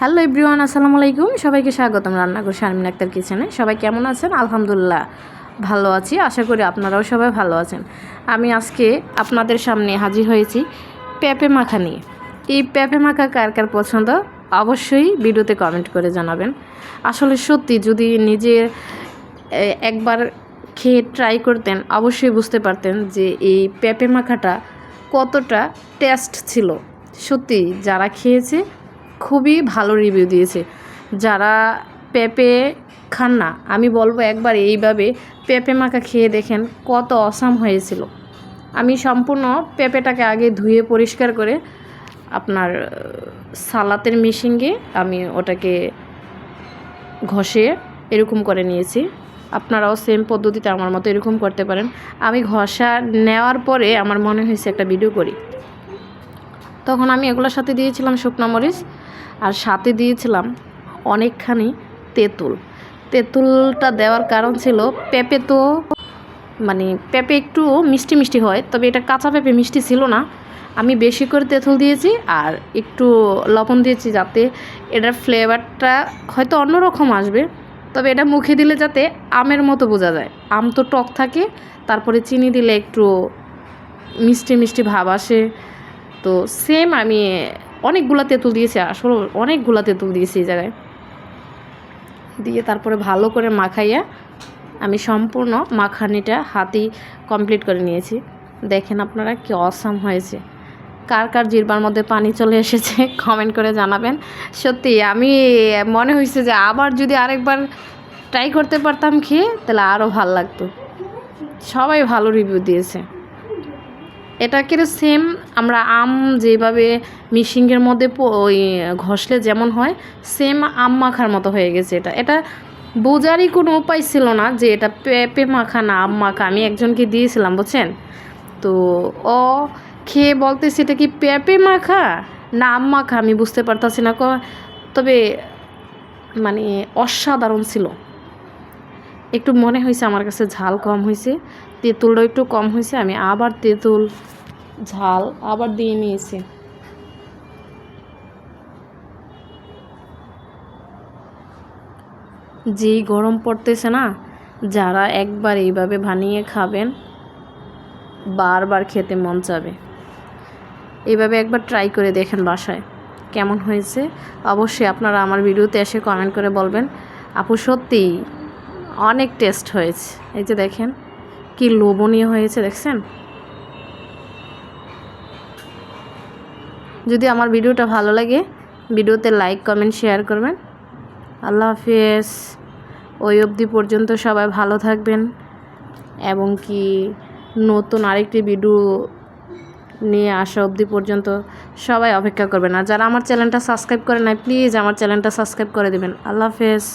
Hello everyone, আসসালামু আলাইকুম। সবাইকে স্বাগতম রান্নাঘর শারমিন আক্তার কিচেনে। সবাই কেমন আছেন? আলহামদুলিল্লাহ ভালো আছি। আশা করি আপনারাও সবাই ভালো আছেন। আমি আজকে আপনাদের সামনে হাজির হয়েছি পেঁপে মাখা নিয়ে। এই পেঁপে মাখা কার কার পছন্দ অবশ্যই ভিডিওতে কমেন্ট করে জানাবেন। আসলে সত্যি যদি নিজে একবার খেয়ে ট্রাই করতেন অবশ্যই বুঝতে পারতেন যে এই পেঁপে মাখাটা কতটা টেস্ট ছিল। সত্যি যারা খেয়েছে খুবই ভালো রিভিউ দিয়েছে। যারা পেঁপে খান না, আমি বলবো একবার এইভাবে পেঁপে মাখা খেয়ে দেখেন, কত অসাম হয়েছিল। আমি সম্পূর্ণ পেঁপেটাকে আগে ধুয়ে পরিষ্কার করে আপনার সালাতের মেশিনে আমি ওটাকে ঘষে এরকম করে নিয়েছি। আপনারাও সেম পদ্ধতিতে আমার মতো এরকম করতে পারেন। আমি ঘষা নেওয়ার পরে আমার মনে হয়েছে একটা ভিডিও করি, তখন আমি এগুলোর সাথে দিয়েছিলাম শুকনো মরিচ আর সাথে দিয়েছিলাম অনেকখানি তেঁতুল। তেঁতুলটা দেওয়ার কারণ ছিল পেঁপে তো পেঁপে একটু মিষ্টি মিষ্টি হয়, তবে এটা কাঁচা পেঁপে মিষ্টি ছিল না। আমি বেশি করে তেঁতুল দিয়েছি আর একটু লবণ দিয়েছি যাতে এটার ফ্লেভারটা হয়তো অন্যরকম আসবে, তবে এটা মুখে দিলে যাতে আমের মতো বোঝা যায়। আম তো টক থাকে, তারপরে চিনি দিলে একটু মিষ্টি মিষ্টি ভাব আসে। তো সেম আমি অনেকগুলা তেঁতুল দিয়েছি, আসলে অনেকগুলা তেঁতুল দিয়েছি এই জায়গায় দিয়ে তারপরে ভালো করে মাখাইয়া আমি সম্পূর্ণ মাখানিটা হাতেই কমপ্লিট করে নিয়েছি। দেখেন আপনারা কি অসাম হয়েছে। কার কার জিহ্বার মধ্যে পানি চলে এসেছে কমেন্ট করে জানাবেন। সত্যি আমি মনে হয়েছে যে আবার যদি আরেকবার ট্রাই করতে পারতাম খেয়ে, তাহলে আরও ভালো লাগতো। সবাই ভালো রিভিউ দিয়েছে। এটাকে সেম আমরা আম যেভাবে মিশিংয়ের মধ্যে ওই ঘষলে যেমন হয়, সেম আম মাখার মতো হয়ে গেছে। এটা বোঝারই কোনো উপায় ছিল না যে এটা পেঁপে মাখা না আম মাখা। আমি একজনকে দিয়েছিলাম, বুঝছেন, তো ও খেয়ে বলতেছে এটা কি পেঁপে মাখা না আম মাখা আমি বুঝতে পারতাছি না। তবে অসাধারণ ছিল। একটু মনে হয়েছে আমার কাছে ঝাল কম হয়েছে, তেঁতুলটা একটু কম হয়েছে। আমি আবার তেঁতুল ঝাল আবার দিয়ে নিয়েছি। যেই গরম পড়তেছে না, যারা একবার এইভাবে বানিয়ে খাবেন বারবার খেতে মন চাবে। এইভাবে একবার ট্রাই করে দেখেন বাসায় কেমন হয়েছে। অবশ্যই আপনারা আমার ভিডিওতে এসে কমেন্ট করে বলবেন আপু সত্যিই অনেক টেস্ট হয়েছে। এই যে দেখেন কি লোভনীয় হয়েছে, দেখছেন। যদি আমার ভিডিওটা ভালো লাগে ভিডিওতে লাইক কমেন্ট শেয়ার করবেন। আল্লাহ হাফেজ। ওই অবধি পর্যন্ত সবাই ভালো থাকবেন এবং কি নতুন আরেকটি ভিডিও নিয়ে আসা অবধি পর্যন্ত সবাই অপেক্ষা করবেন। আর যারা আমার চ্যানেলটা সাবস্ক্রাইব করে নাই, প্লিজ আমার চ্যানেলটা সাবস্ক্রাইব করে দেবেন। আল্লাহ হাফেজ।